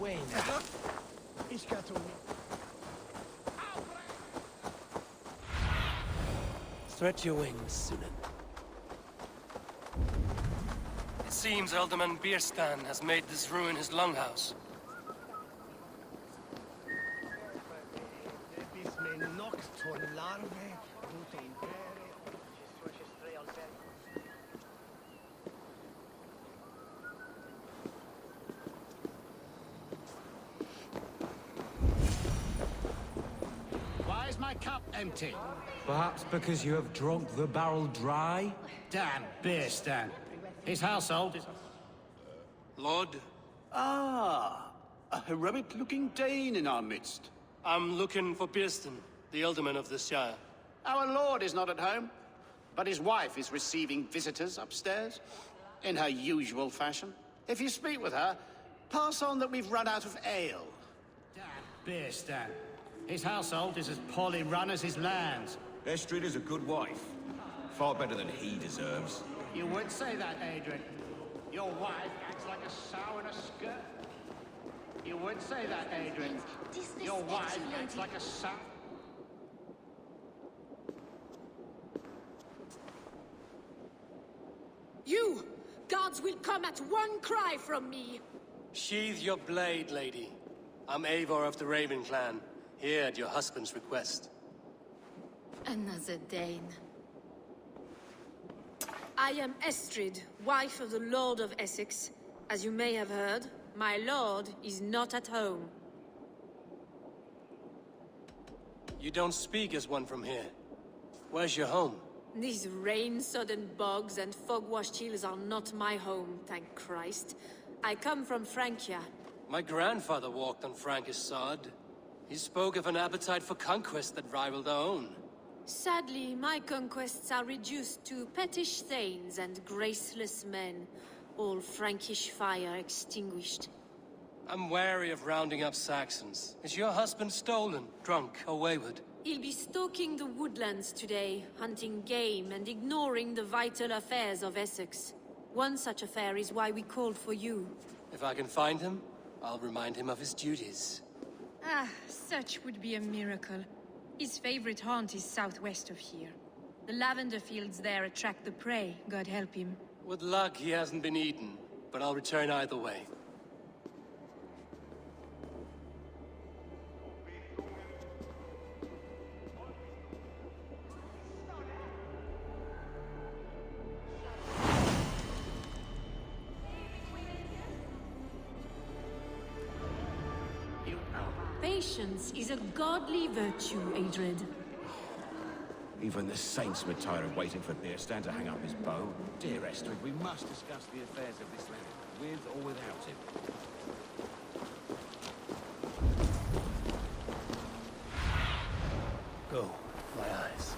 Wayne. Ich got to win. Stretch your wings, Sunan. It seems Alderman Bierstan has made this ruin his longhouse. Why is my cup empty? Perhaps because you have drunk the barrel dry? Damn Bierstan. His household is... Lord, Ah, a heroic-looking Dane in our midst. I'm looking for Bierstan, the alderman of the Shire. Our lord is not at home, but his wife is receiving visitors upstairs, in her usual fashion. If you speak with her, pass on that we've run out of ale. Damn Bierstan. His household is as poorly run as his lands. Estrid is a good wife. Far better than he deserves. You would say that, Adrian. Your wife acts like a sow in a skirt. You would say that, Adrian. Your wife acts like a sow... You! Guards will come at one cry from me! Sheathe your blade, lady. I'm Eivor of the Raven clan, here at your husband's request. Another Dane. I am Estrid, wife of the Lord of Essex. As you may have heard, my lord is not at home. You don't speak as one from here. Where's your home? These rain-sodden bogs and fog-washed hills are not my home, thank Christ. I come from Francia. My grandfather walked on Frankish sod. He spoke of an appetite for conquest that rivaled our own. Sadly, my conquests are reduced to pettish thanes and graceless men, all Frankish fire extinguished. I'm wary of rounding up Saxons. Is your husband stolen, drunk, or wayward? He'll be stalking the woodlands today, hunting game and ignoring the vital affairs of Essex. One such affair is why we called for you. If I can find him, I'll remind him of his duties. Ah, such would be a miracle. His favorite haunt is southwest of here. The lavender fields there attract the prey, God help him. With luck, he hasn't been eaten, but I'll return either way. Patience is a godly virtue, Adred. Even the saints were tired of waiting for Bierstan to hang up his bow. Dear Estrid, we must discuss the affairs of this land, with or without him. Go, my eyes.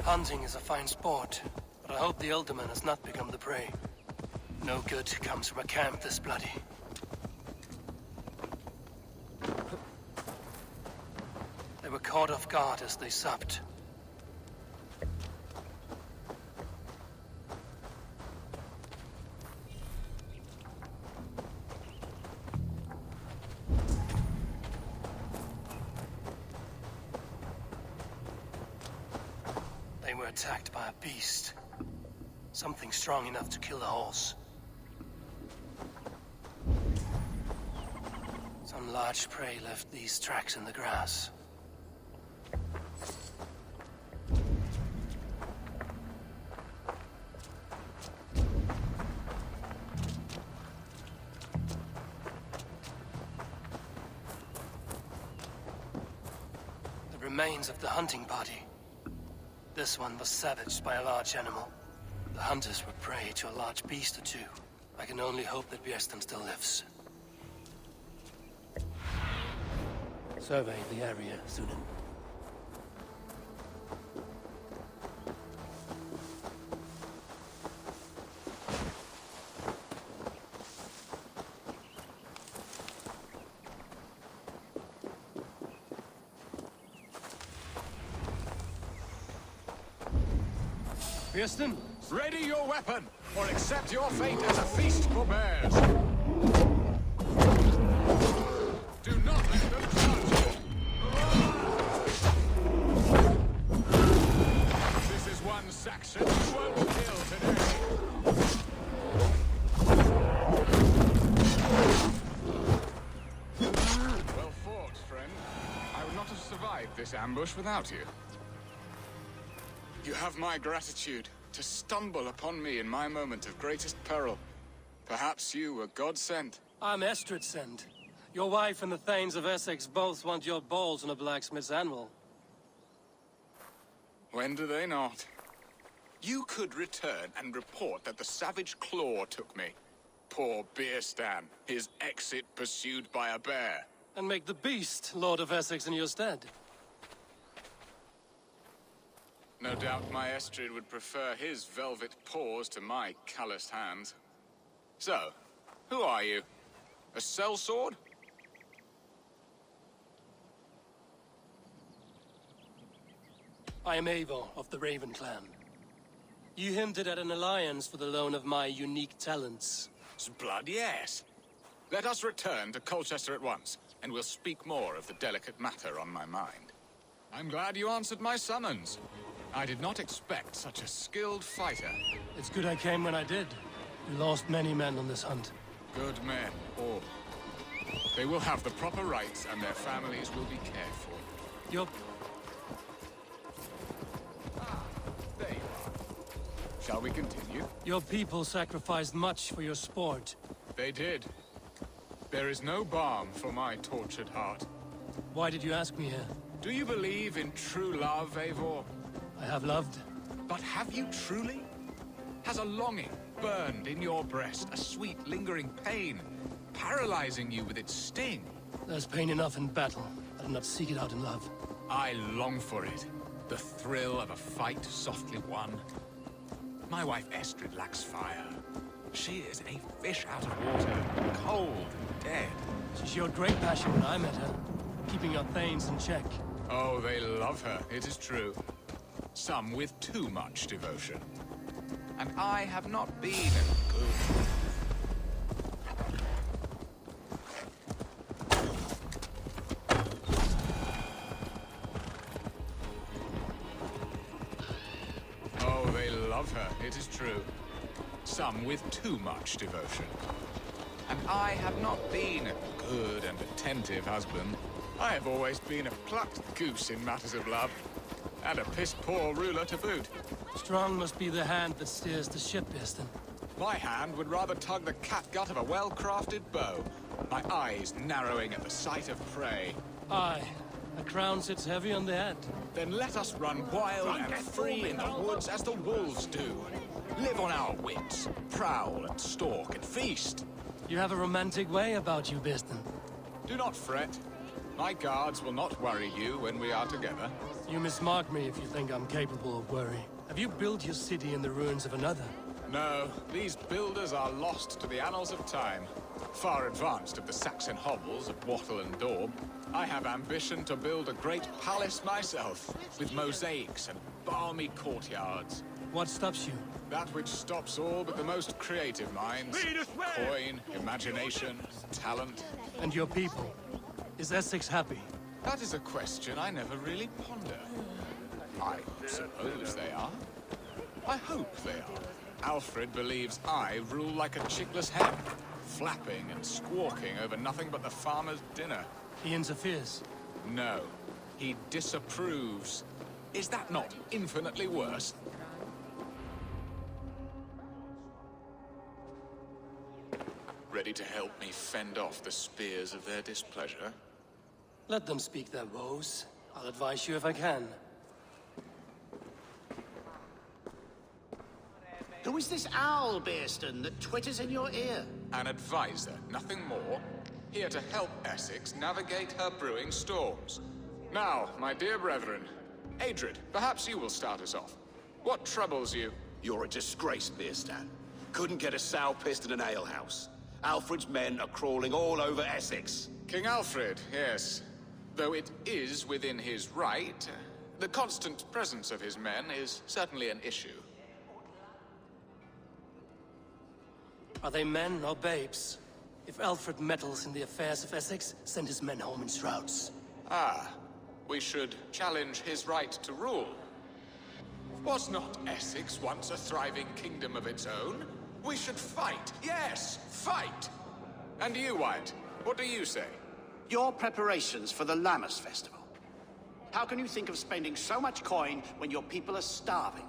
Hunting is a fine sport, but I hope the Alderman has not become the prey. No good comes from a camp this bloody. They were caught off guard as they supped. They were attacked by a beast. Something strong enough to kill the horse. Some large prey left these tracks in the grass. The remains of the hunting party. This one was savaged by a large animal. The hunters were prey to a large beast or two. I can only hope that Björsten still lives. Survey the area, Sunan. Björsten? Ready your weapon, or accept your fate as a feast for bears. Do not let them touch you. This is one Saxon you won't kill today. Well fought, friend. I would not have survived this ambush without you. You have my gratitude to stumble upon me in my moment of greatest peril. Perhaps you were God-sent. I'm Estrid sent. Your wife and the Thanes of Essex both want your balls on a blacksmith's anvil. When do they not? You could return and report that the savage claw took me. Poor Björsten, his exit pursued by a bear. And make the beast Lord of Essex in your stead. No doubt my Estrid would prefer his velvet paws to my calloused hands. So, who are you? A sellsword? I am Eivor of the Raven clan. You hinted at an alliance for the loan of my unique talents. Blood, yes. Let us return to Colchester at once, and we'll speak more of the delicate matter on my mind. I'm glad you answered my summons. I did not expect such a skilled fighter. It's good I came when I did. We lost many men on this hunt. Good men, all. They will have the proper rights, and their families will be cared for. Your... There you are. Shall we continue? Your people sacrificed much for your sport. They did. There is no balm for my tortured heart. Why did you ask me here? Do you believe in true love, Eivor? I have loved. But have you truly? Has a longing burned in your breast, a sweet, lingering pain, paralyzing you with its sting? There's pain enough in battle. I do not seek it out in love. I long for it. The thrill of a fight softly won. My wife Estrid lacks fire. She is a fish out of water, cold and dead. She showed great passion when I met her, keeping our Thanes in check. Oh, they love her, it is true. Some with too much devotion. And I have not been a good... Oh, they love her, it is true. Some with too much devotion. And I have not been a good and attentive husband. I have always been a plucked goose in matters of love. And a piss-poor ruler to boot. Strong must be the hand that steers the ship, Björsten. My hand would rather tug the catgut of a well-crafted bow. My eyes narrowing at the sight of prey. Aye, a crown sits heavy on the head. Then let us run wild and free in the woods as the wolves do. Live on our wits, prowl and stalk and feast. You have a romantic way about you, Björsten. Do not fret. My guards will not worry you when we are together. You mismark me if you think I'm capable of worry. Have you built your city in the ruins of another? No, these builders are lost to the annals of time. Far advanced of the Saxon hovels of Wattle and Daub, I have ambition to build a great palace myself, with mosaics and balmy courtyards. What stops you? That which stops all but the most creative minds. Coin, imagination, talent. And your people? Is Essex happy? That is a question I never really ponder. I suppose they are. I hope they are. Alfred believes I rule like a chickless hen, flapping and squawking over nothing but the farmer's dinner. He interferes? No, he disapproves. Is that not infinitely worse? Ready to help me fend off the spears of their displeasure? Let them speak their woes. I'll advise you if I can. Who is this owl, Bearston, that twitters in your ear? An advisor, nothing more. Here to help Essex navigate her brewing storms. Now, my dear brethren, Adrid, perhaps you will start us off. What troubles you? You're a disgrace, Beerstan. Couldn't get a sow pissed in an alehouse. Alfred's men are crawling all over Essex. King Alfred, yes. Though it is within his right, the constant presence of his men is certainly an issue. Are they men or babes? If Alfred meddles in the affairs of Essex, send his men home in shrouds. Ah, we should challenge his right to rule. Was not Essex once a thriving kingdom of its own? We should fight, yes, fight! And you, Wyatt, what do you say? Your preparations for the Lammas Festival. How can you think of spending so much coin when your people are starving?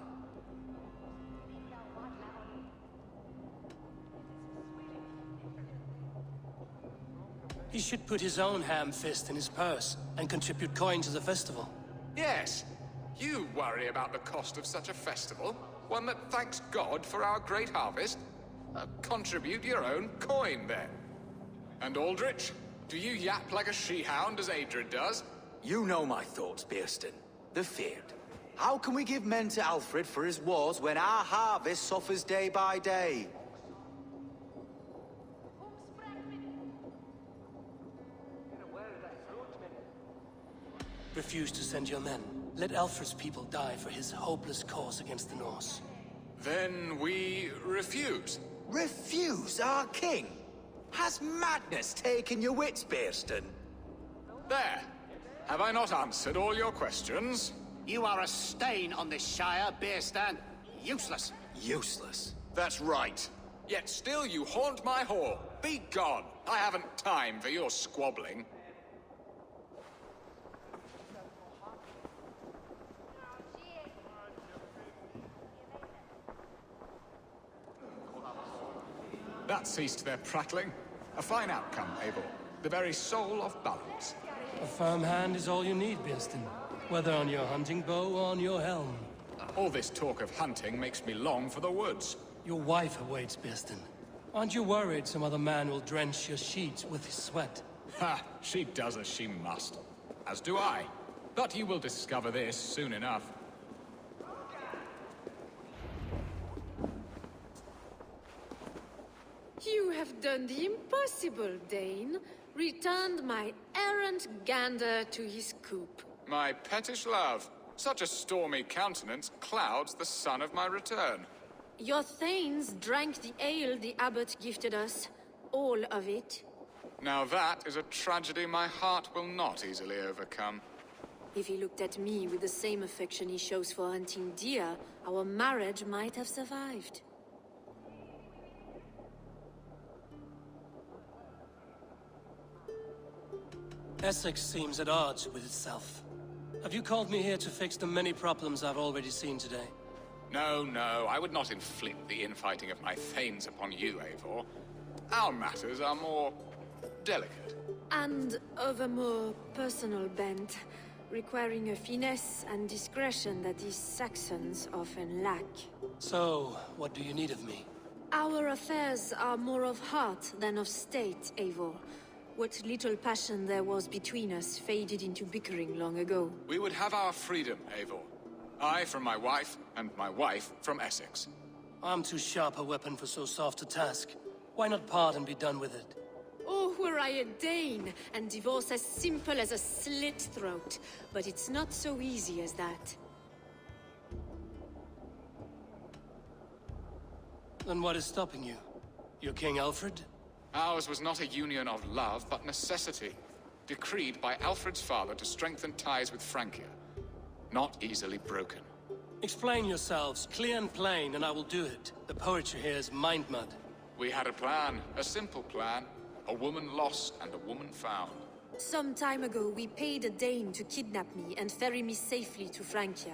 He should put his own ham fist in his purse and contribute coin to the festival. Yes, you worry about the cost of such a festival, one that thanks God for our great harvest. Contribute your own coin, then. And Aldrich, do you yap like a she-hound as Adrid does? You know my thoughts, Bearston. The feared. How can we give men to Alfred for his wars when our harvest suffers day by day? Refuse to send your men. Let Alfred's people die for his hopeless cause against the Norse. Then we refuse. Refuse our king? Has madness taken your wits, Bearston? There. Have I not answered all your questions? You are a stain on this shire, Bearstan. Useless. Useless. That's right. Yet still you haunt my hall. Be gone. I haven't time for your squabbling. That ceased their prattling. A fine outcome, Abel. The very soul of balance. A firm hand is all you need, Bearston. Whether on your hunting bow or on your helm. All this talk of hunting makes me long for the woods. Your wife awaits, Bearston. Aren't you worried some other man will drench your sheets with his sweat? Ha! She does as she must. As do I. But you will discover this soon enough. You have done the impossible, Dane. Returned my errant gander to his coop. My pettish love. Such a stormy countenance clouds the sun of my return. Your thanes drank the ale the abbot gifted us. All of it. Now that is a tragedy my heart will not easily overcome. If he looked at me with the same affection he shows for hunting deer, our marriage might have survived. Essex seems at odds with itself. Have you called me here to fix the many problems I've already seen today? No, no, I would not inflict the infighting of my thanes upon you, Eivor. Our matters are more delicate. And of a more personal bent, requiring a finesse and discretion that these Saxons often lack. So, what do you need of me? Our affairs are more of heart than of state, Eivor. What little passion there was between us faded into bickering long ago. We would have our freedom, Eivor. I from my wife, and my wife from Essex. I'm too sharp a weapon for so soft a task. Why not part and be done with it? Oh, were I a Dane, and divorce as simple as a slit throat. But it's not so easy as that. Then what is stopping you? You're King Alfred? Ours was not a union of love, but necessity. Decreed by Alfred's father to strengthen ties with Francia. Not easily broken. Explain yourselves, clear and plain, and I will do it. The poetry here is mind mud. We had a plan, a simple plan. A woman lost and a woman found. Some time ago, we paid a Dane to kidnap me and ferry me safely to Francia.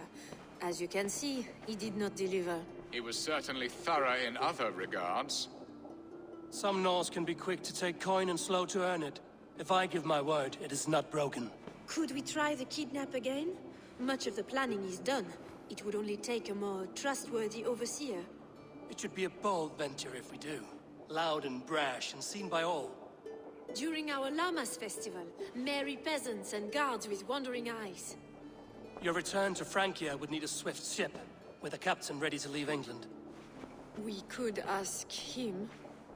As you can see, he did not deliver. He was certainly thorough in other regards. Some Norse can be quick to take coin and slow to earn it. If I give my word, it is not broken. Could we try the kidnap again? Much of the planning is done. It would only take a more trustworthy overseer. It should be a bold venture if we do. Loud and brash and seen by all. During our Llamas festival, merry peasants and guards with wandering eyes. Your return to Francia would need a swift ship, with a captain ready to leave England. We could ask him.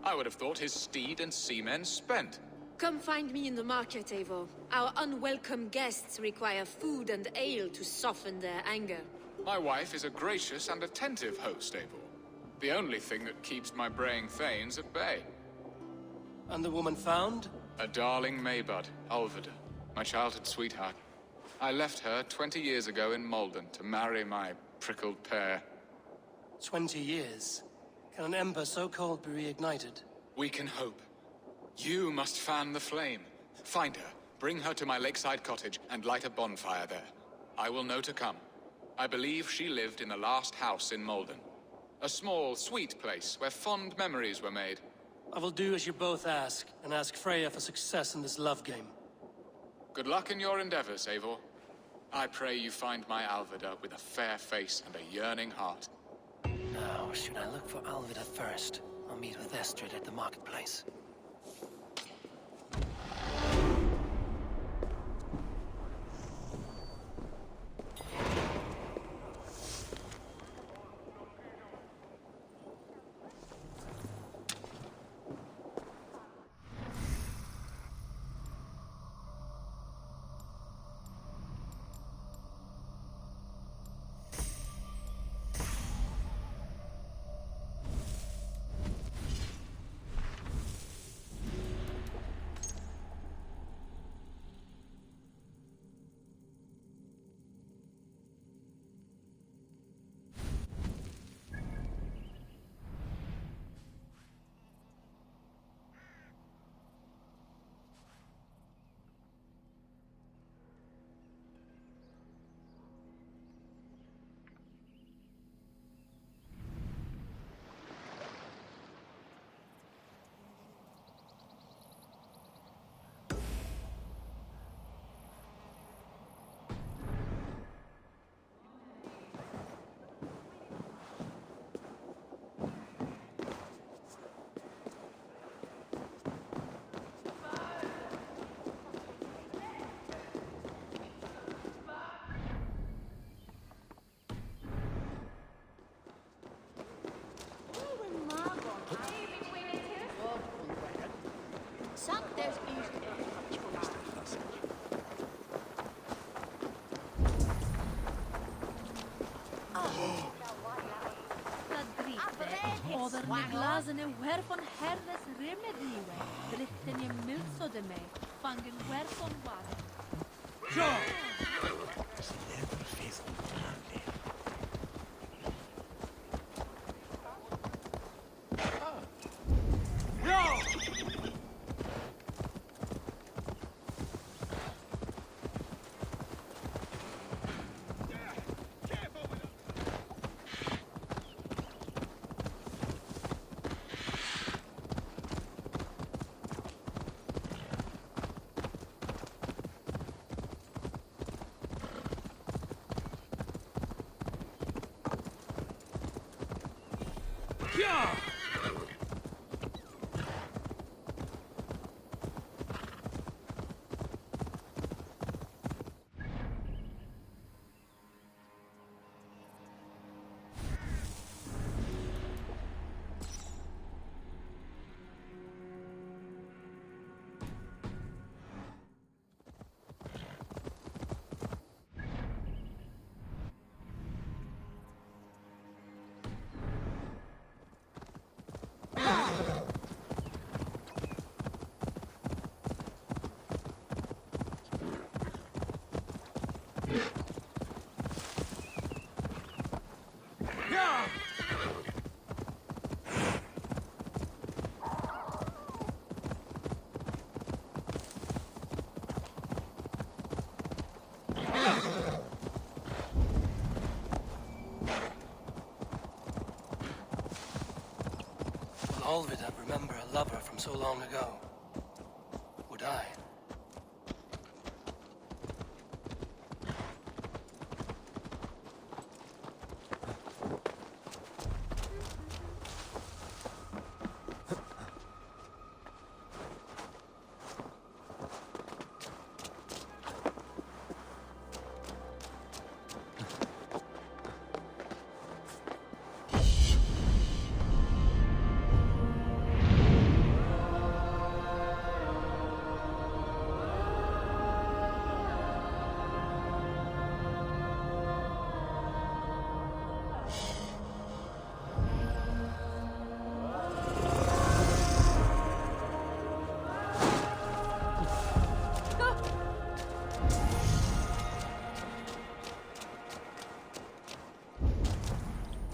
I would have thought his steed and seamen spent. Come find me in the market, Eivor. Our unwelcome guests require food and ale to soften their anger. My wife is a gracious and attentive host, Eivor. The only thing that keeps my braying thanes at bay. And the woman found? A darling Maybud, Alvida, my childhood sweetheart. I left her 20 years ago in Malden to marry my prickled pear. 20 years? Can an ember so cold be reignited? We can hope. You must fan the flame. Find her, bring her to my lakeside cottage, and light a bonfire there. I will know to come. I believe she lived in the last house in Malden. A small, sweet place where fond memories were made. I will do as you both ask, and ask Freya for success in this love game. Good luck in your endeavors, Eivor. I pray you find my Alvida with a fair face and a yearning heart. Now, should I look for Alvida first? I'll meet with Estrid at the marketplace. Glazen en werfon herres remediwe. Dritten je mulsode mee. Fangen werfon water. Will Olvida remember a lover from so long ago? Would I?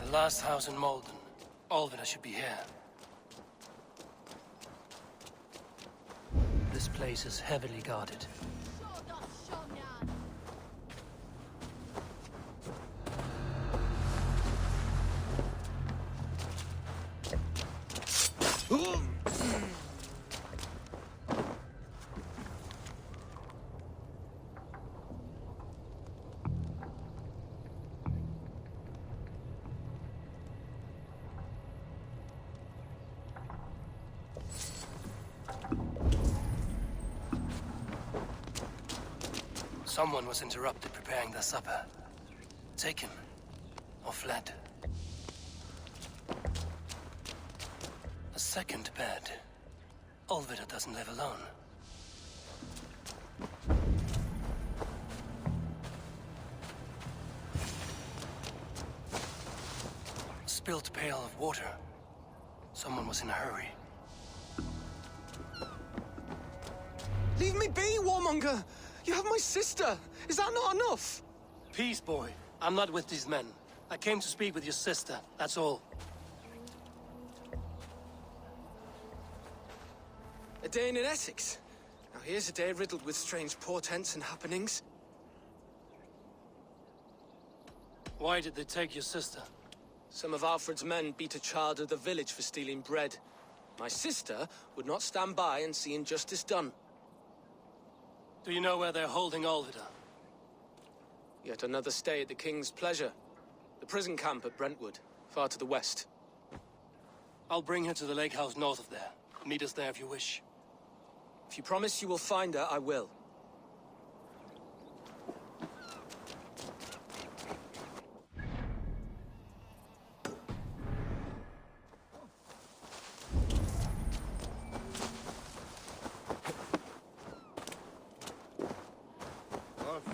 The last house in Malden. Olvida should be here. This place is heavily guarded. Someone was interrupted preparing their supper. Taken. Or fled. A second bed. Olvida doesn't live alone. A spilled pail of water. Someone was in a hurry. Leave me be, warmonger! You have my sister! Is that not enough? Peace, boy. I'm not with these men. I came to speak with your sister, that's all. A day in Essex. Now here's a day riddled with strange portents and happenings. Why did they take your sister? Some of Alfred's men beat a child of the village for stealing bread. My sister would not stand by and see injustice done. Do you know where they're holding Olvida? Yet another stay at the King's pleasure. The prison camp at Brentwood, far to the west. I'll bring her to the lake house north of there. Meet us there if you wish. If you promise you will find her, I will.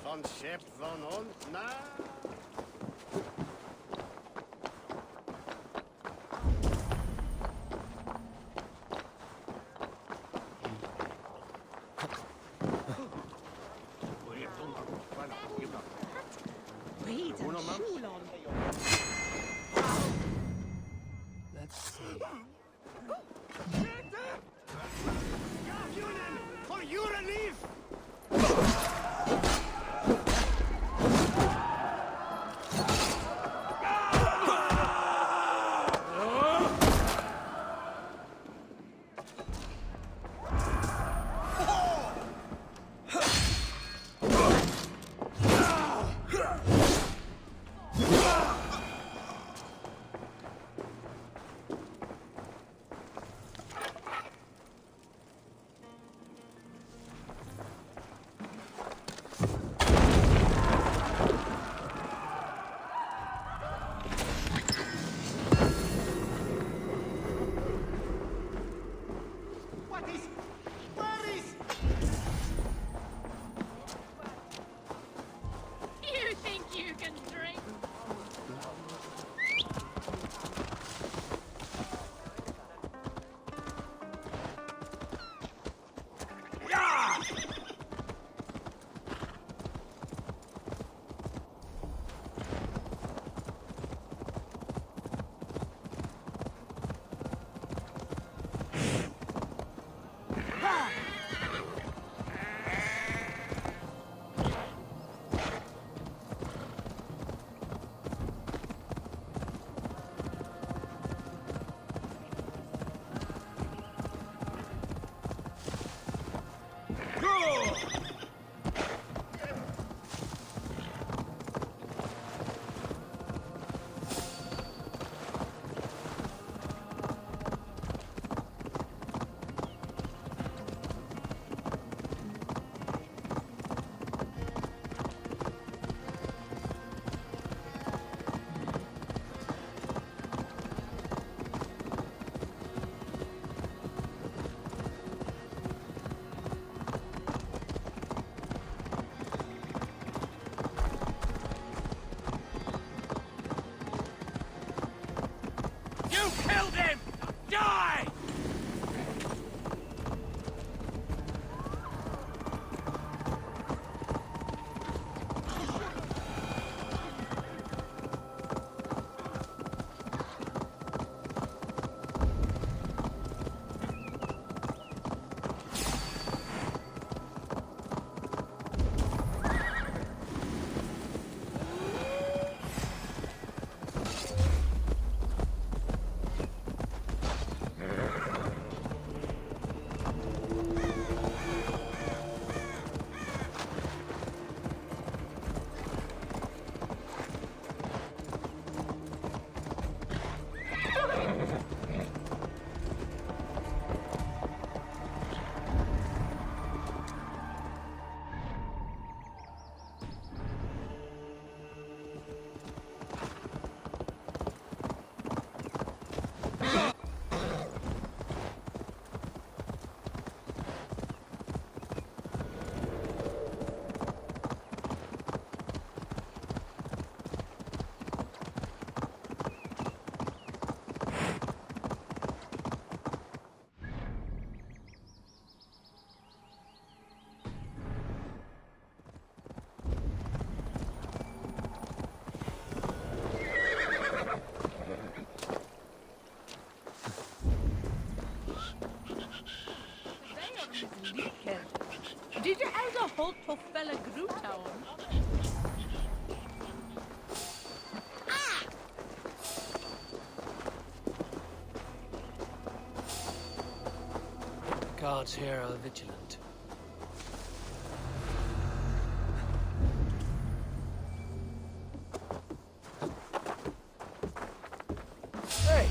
Van schep van ons na. Let's see. For your relief! och fälla Grootown. Guards here are vigilant. Hey!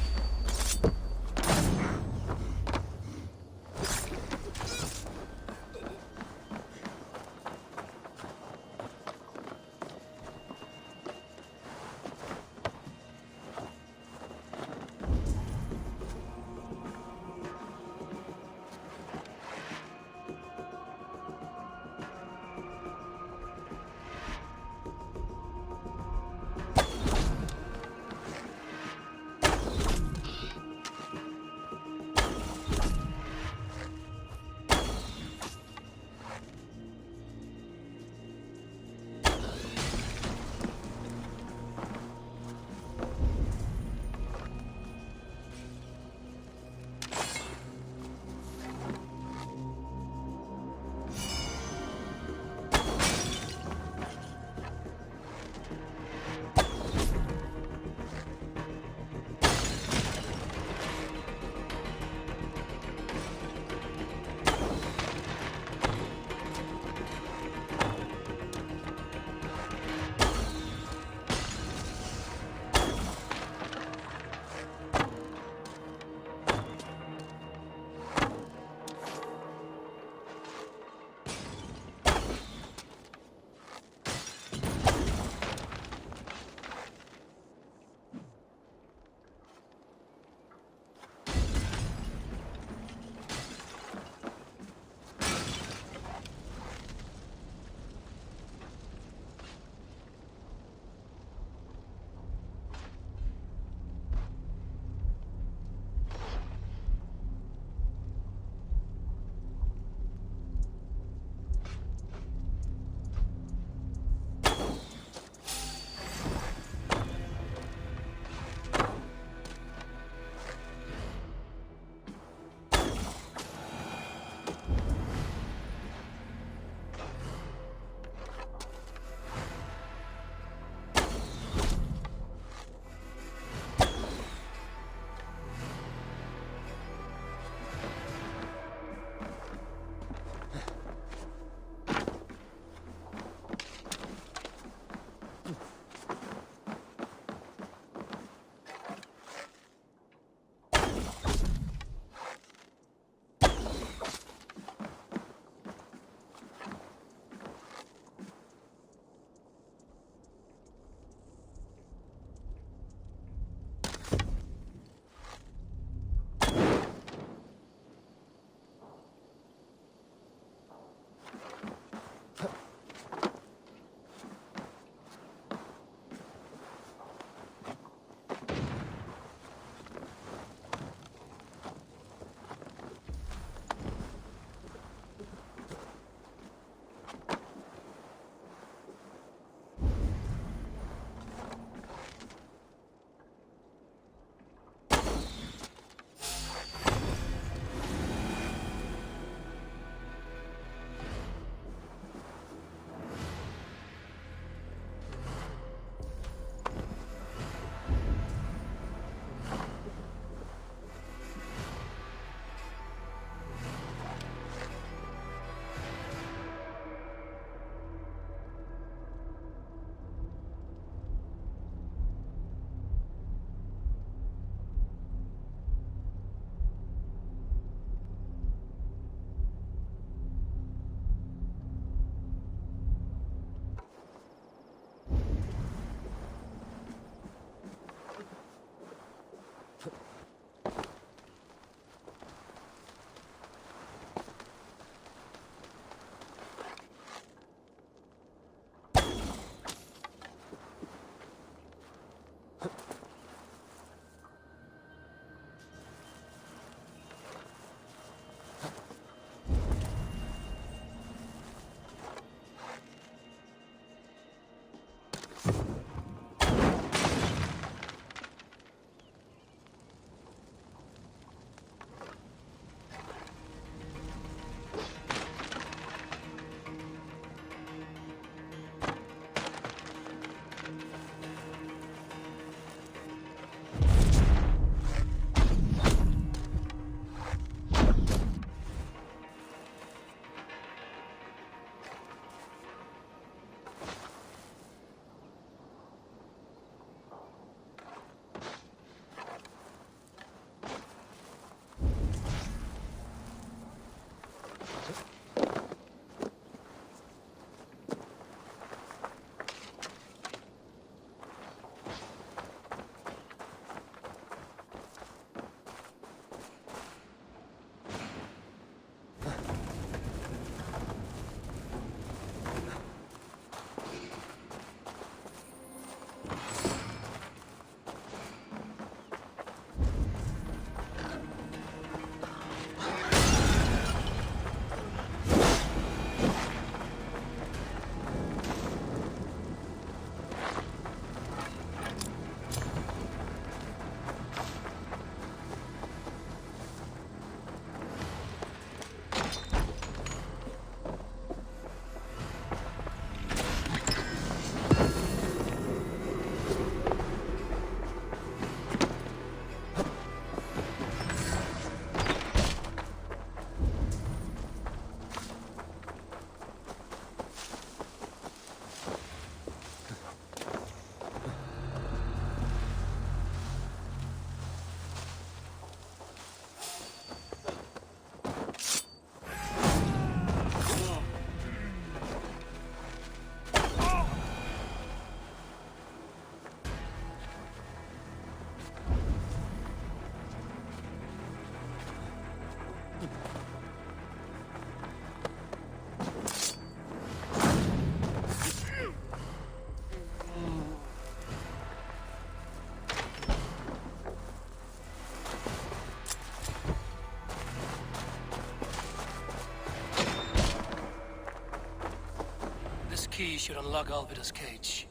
key should unlock Alvida's cage.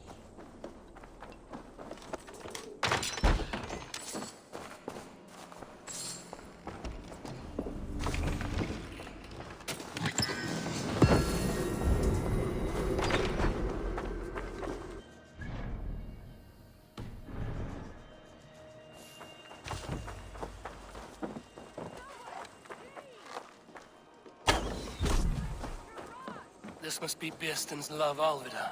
This must be Birston's love, Alvida.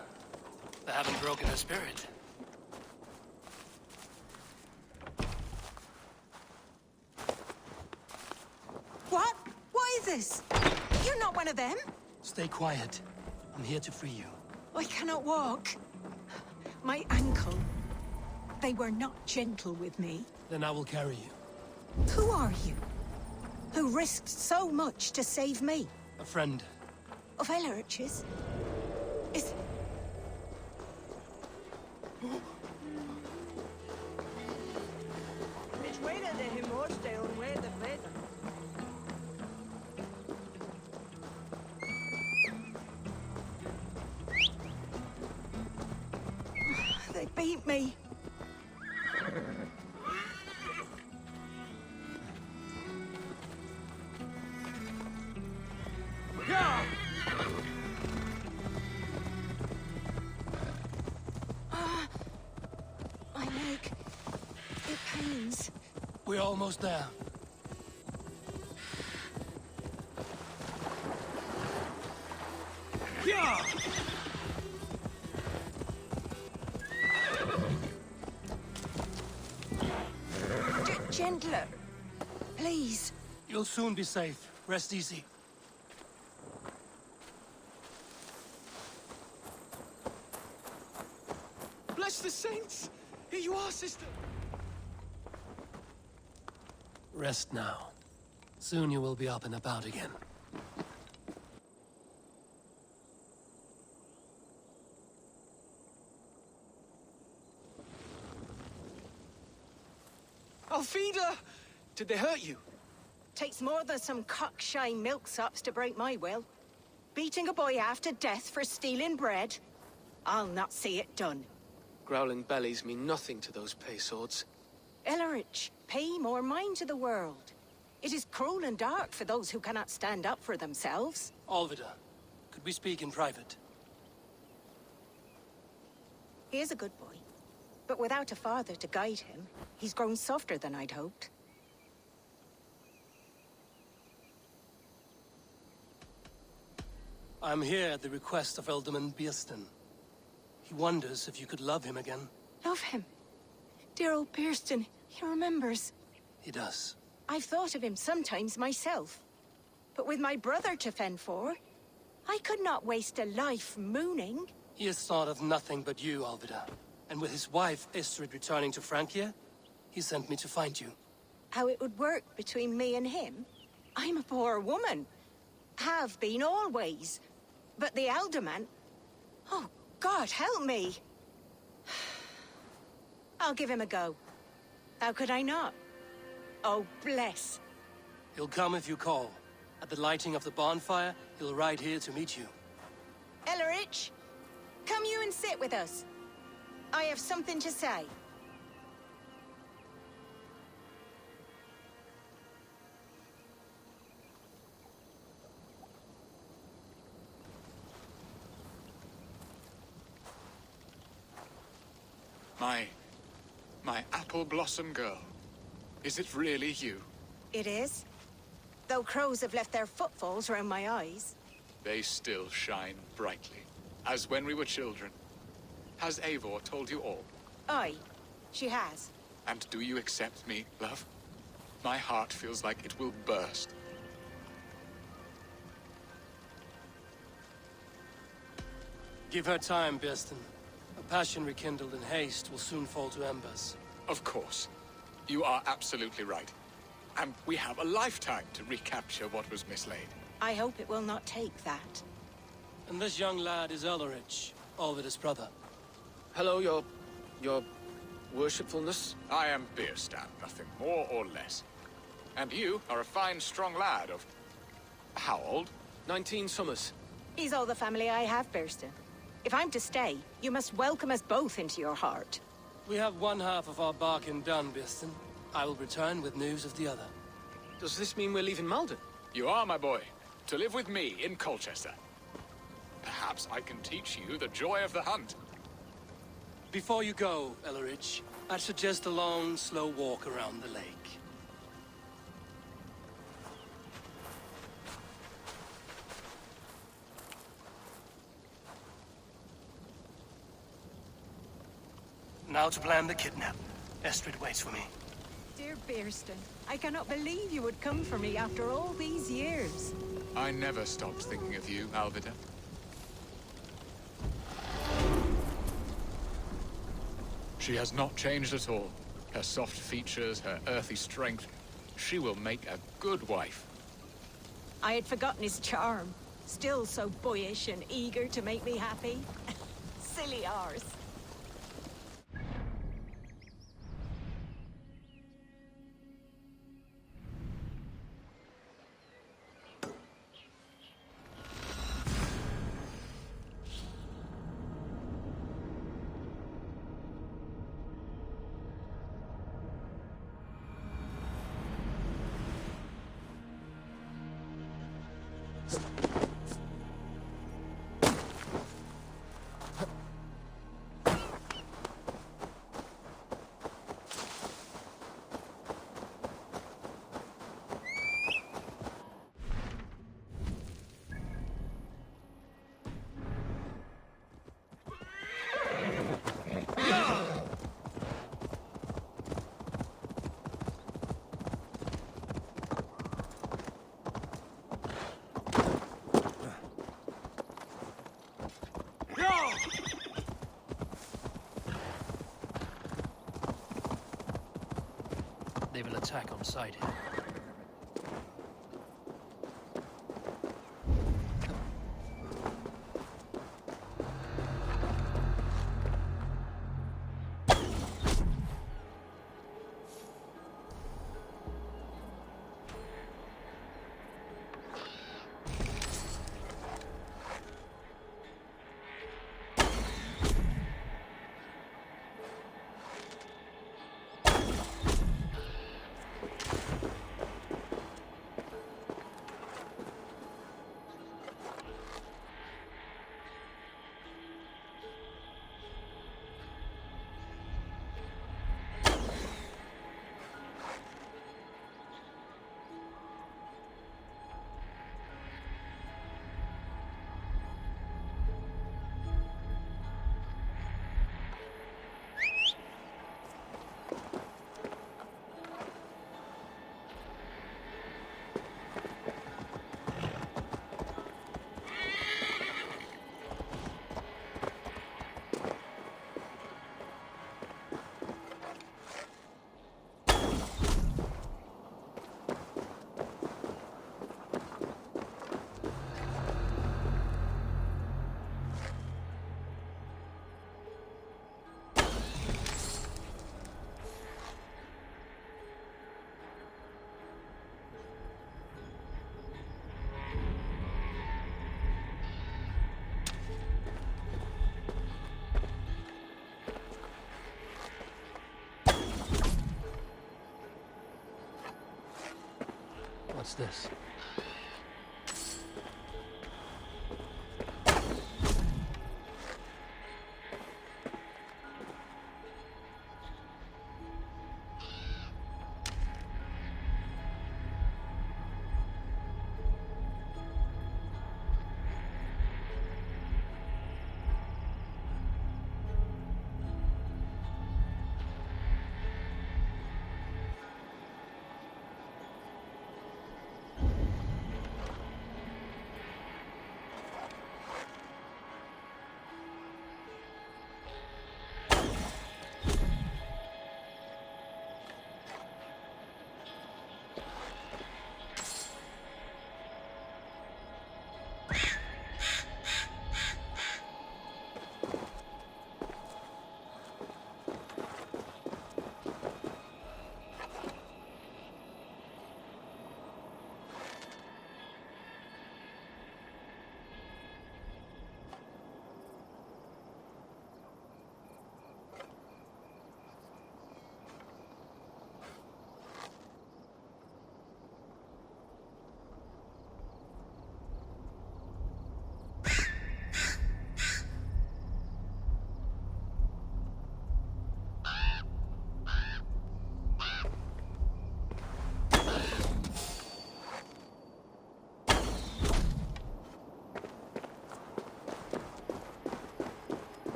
They haven't broken her spirit. What? What is this? You're not one of them? Stay quiet. I'm here to free you. I cannot walk. My ankle. They were not gentle with me. Then I will carry you. Who are you? Who risked so much to save me? A friend. Of Elrich's? Is... They beat me. My leg. It pains. We're almost there. Yeah! Gentler. Please. You'll soon be safe. Rest easy. Bless the saints! Here you are, sister! Rest now. Soon you will be up and about again. Alfida! Did they hurt you? Takes more than some cockshy milksops to break my will. Beating a boy half to death for stealing bread? I'll not see it done. Growling bellies mean nothing to those pay swords. Ellerich, pay more mind to the world. It is cruel and dark for those who cannot stand up for themselves. Alvida, could we speak in private? He is a good boy, but without a father to guide him, he's grown softer than I'd hoped. I'm here at the request of Alderman Birston. He wonders if you could love him again. Love him? Dear old Birston, he remembers. He does. I've thought of him sometimes myself. But with my brother to fend for, I could not waste a life mooning. He has thought of nothing but you, Alvida. And with his wife, Istrid, returning to Francia, he sent me to find you. How it would work between me and him? I'm a poor woman. Have been always. But the alderman... Oh, God, help me! I'll give him a go. How could I not? Oh, bless. He'll come if you call. At the lighting of the bonfire, he'll ride here to meet you. Ellerich, come you and sit with us. I have something to say. My apple blossom girl. Is it really you? It is. Though crows have left their footfalls around my eyes. They still shine brightly, as when we were children. Has Eivor told you all? Aye, she has. And do you accept me, love? My heart feels like it will burst. Give her time, Birston. A passion rekindled in haste will soon fall to embers. Of course. You are absolutely right. And we have a lifetime to recapture what was mislaid. I hope it will not take that. And this young lad is Ellerich, Alvida's brother. Hello, your worshipfulness? I am Birstan, nothing more or less. And you are a fine, strong lad of... how old? 19 summers. He's all the family I have, Birston. If I'm to stay, you must welcome us both into your heart. We have one half of our bargain done, Birston. I will return with news of the other. Does this mean we're leaving Malden? You are, my boy. To live with me in Colchester. Perhaps I can teach you the joy of the hunt. Before you go, Elleridge, I'd suggest a long, slow walk around the lake. Now to plan the kidnap. Estrid waits for me. Dear Birston, I cannot believe you would come for me after all these years. I never stopped thinking of you, Alvida. She has not changed at all. Her soft features, her earthy strength. She will make a good wife. I had forgotten his charm. Still so boyish and eager to make me happy. Silly arse. They will attack on sight here. What's this?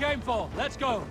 came for. Let's go.